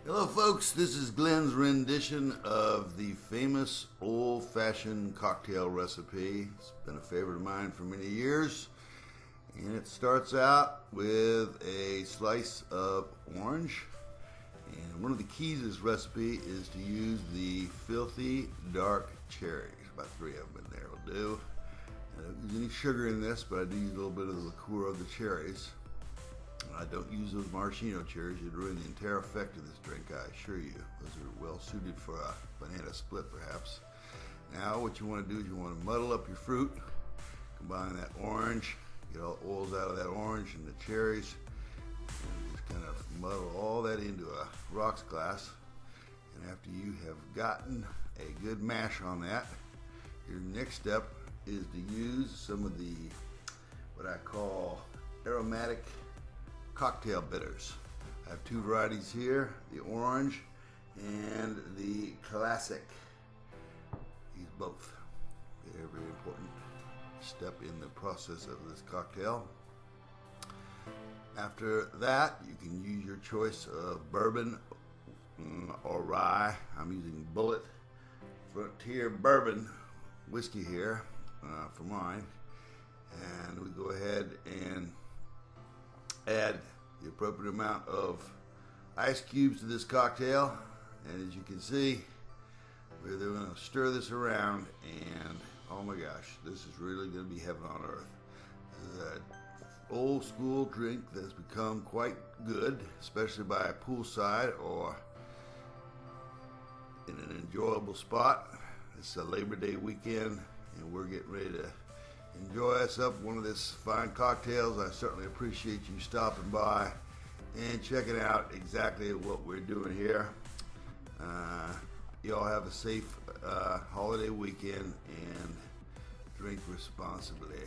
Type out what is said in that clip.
Hello, folks. This is Glenn's rendition of the famous old-fashioned cocktail recipe. It's been a favorite of mine for many years. And it starts out with a slice of orange. And one of the keys to this recipe is to use the filthy dark cherries. About 3 of them in there will do. I don't use any sugar in this, but I do use a little bit of the liqueur of the cherries. I don't use those maraschino cherries. You'd ruin the entire effect of this drink, I assure you. Those are well suited for a banana split, perhaps. Now, what you want to do is you want to muddle up your fruit, combine that orange, get all the oils out of that orange and the cherries, and just kind of muddle all that into a rocks glass. And after you have gotten a good mash on that, your next step is to use some of the, what I call aromatic cocktail bitters. I have 2 varieties here, the orange and the classic. Use both. They're a very important step in the process of this cocktail. After that, you can use your choice of bourbon or rye. I'm using Bullet Frontier Bourbon whiskey here for mine. And we go ahead and add the appropriate amount of ice cubes to this cocktail, and as you can see, we're going to stir this around, and oh my gosh, this is really going to be heaven on earth. This is an old school drink that has become quite good, especially by a poolside or in an enjoyable spot. It's a Labor Day weekend, and we're getting ready to enjoy us up one of this fine cocktails. I certainly appreciate you stopping by and checking out exactly what we're doing here. You all have a safe holiday weekend and drink responsibly.